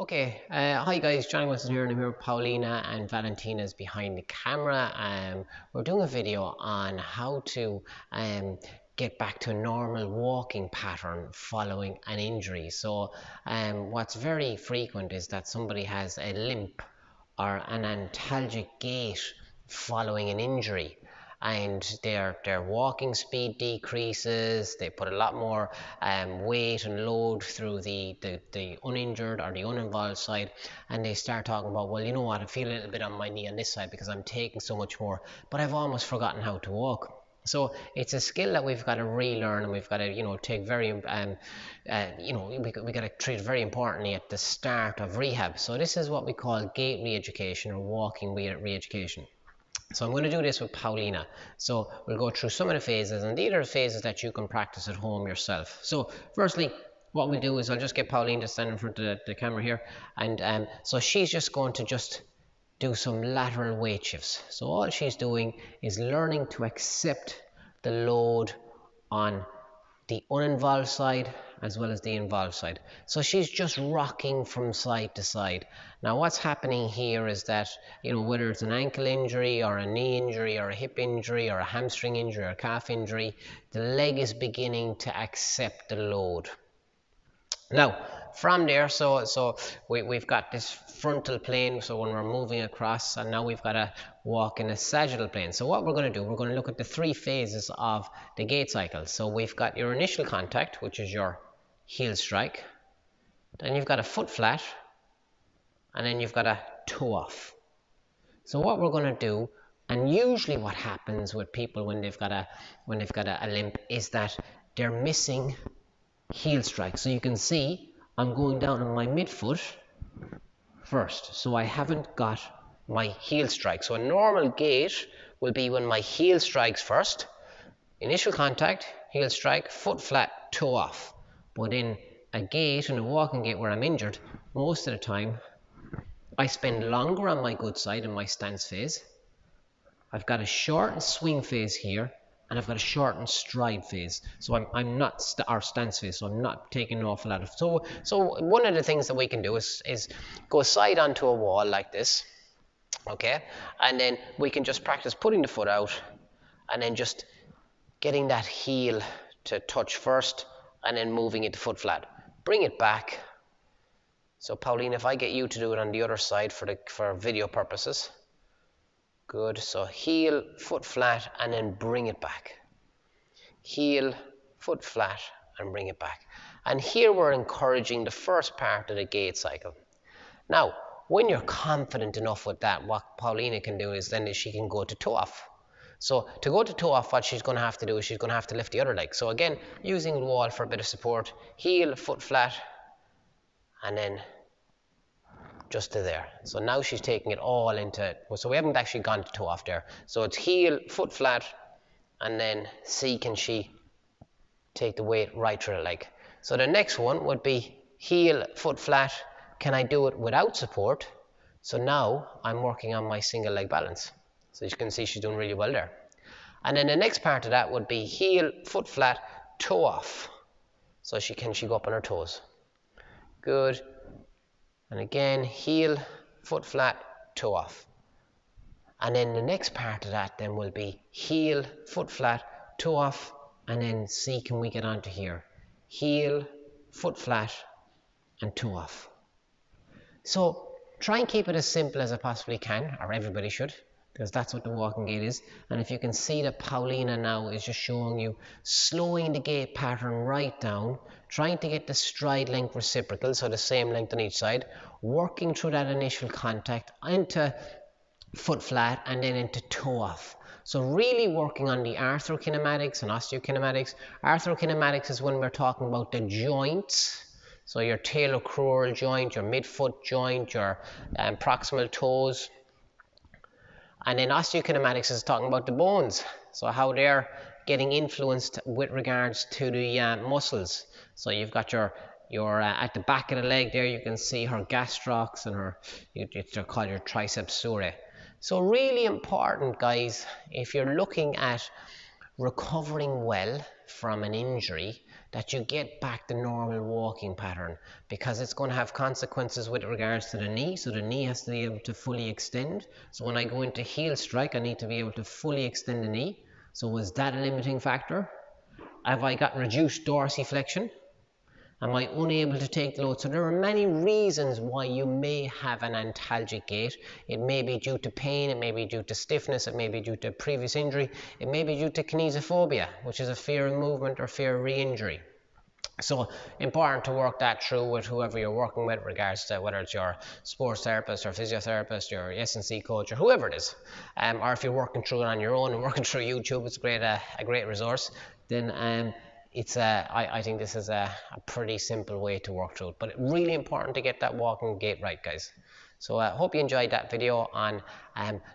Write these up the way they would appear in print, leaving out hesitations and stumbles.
Okay, hi guys, Johnny Wilson here, and I'm here with Paulina and Valentina's behind the camera. We're doing a video on how to get back to a normal walking pattern following an injury. So what's very frequent is that somebody has a limp or an antalgic gait following an injury, and their walking speed decreases. They put a lot more weight and load through the uninjured or the uninvolved side, and they start talking about, well, you know what, I feel a little bit on my knee on this side because I'm taking so much more, but I've almost forgotten how to walk. So it's a skill that we've got to relearn, and we've got to, take very, we got to treat it very importantly at the start of rehab. So this is what we call gait re-education, or walking re-education. So I'm going to do this with Paulina. So we'll go through some of the phases, and these are the phases that you can practice at home yourself. So firstly, what we'll do is I'll just get Paulina to stand in front of the camera here, and so she's just going to just do some lateral weight shifts. So all she's doing is learning to accept the load on the uninvolved side as well as the involved side. So she's just rocking from side to side. Now what's happening here is that, whether it's an ankle injury or a knee injury or a hip injury or a hamstring injury or a calf injury, the leg is beginning to accept the load. Now from there, so we've got this frontal plane, so when we're moving across, and now we've got to walk in a sagittal plane. So what we're going to do, we're going to look at the three phases of the gait cycle. So we've got your initial contact, which is your heel strike, then you've got a foot flat, and then you've got a toe off. So what we're going to do, and usually what happens with people when they've got a limp, is that they're missing heel strike. So you can see I'm going down on my midfoot first, so I haven't got my heel strike. So a normal gait will be when my heel strikes first, initial contact, heel strike, foot flat, toe off. But in a gait, in a walking gait where I'm injured, most of the time I spend longer on my good side in my stance phase. I've got a shortened swing phase here, and I've got a shortened stride phase. So I'm not our stance phase, so I'm not taking an awful lot of. So one of the things that we can do is go side onto a wall like this, okay, and then we can just practice putting the foot out, and then just getting that heel to touch first, and then moving it to foot flat. Bring it back. So Pauline, if I get you to do it on the other side for video purposes. Good, so heel, foot flat, and then bring it back. Heel, foot flat, and bring it back. And here we're encouraging the first part of the gait cycle. Now, when you're confident enough with that, what Paulina can do is then she can go to toe off. So to go to toe off, what she's going to have to do is she's going to have to lift the other leg. So again, using the wall for a bit of support, heel, foot flat, and then just to there. So now she's taking it all into, so we haven't actually gone to toe off there. So it's heel, foot flat, and then see can she take the weight right through the leg. So the next one would be heel, foot flat. Can I do it without support? So now I'm working on my single leg balance. So you can see she's doing really well there. And then the next part of that would be heel, foot flat, toe off. So she go up on her toes. Good. And again, heel, foot flat, toe off. And then the next part of that then will be heel, foot flat, toe off, and then see can we get onto here. Heel, foot flat, and toe off. So try and keep it as simple as I possibly can, or everybody should, because that's what the walking gait is. And if you can see that Paulina now is just showing you slowing the gait pattern right down, trying to get the stride length reciprocal, so the same length on each side, working through that initial contact into foot flat and then into toe off. So really working on the arthrokinematics and osteokinematics. Arthrokinematics is when we're talking about the joints. So your talocrural joint, your midfoot joint, your proximal toes. And then osteokinematics is talking about the bones, so how they're getting influenced with regards to the muscles. So you've got your at the back of the leg there, you can see her gastrocs and they're called your triceps surae. So really important, guys, if you're looking at recovering well from an injury, that you get back the normal walking pattern, because it's going to have consequences with regards to the knee. So the knee has to be able to fully extend. So when I go into heel strike, I need to be able to fully extend the knee. So was that a limiting factor? Have I got reduced dorsiflexion? Am I unable to take the load? So there are many reasons why you may have an antalgic gait. It may be due to pain, it may be due to stiffness, it may be due to previous injury, it may be due to kinesiophobia, which is a fear of movement or fear of re-injury. So important to work that through with whoever you're working with, regards to whether it's your sports therapist or physiotherapist, your S&C coach, or whoever it is. Or if you're working through it on your own and working through YouTube, it's a great resource. Then I think this is a pretty simple way to work through it. But really important to get that walking gait right, guys. So I hope you enjoyed that video on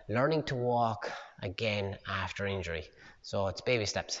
learning to walk again after injury. So it's baby steps.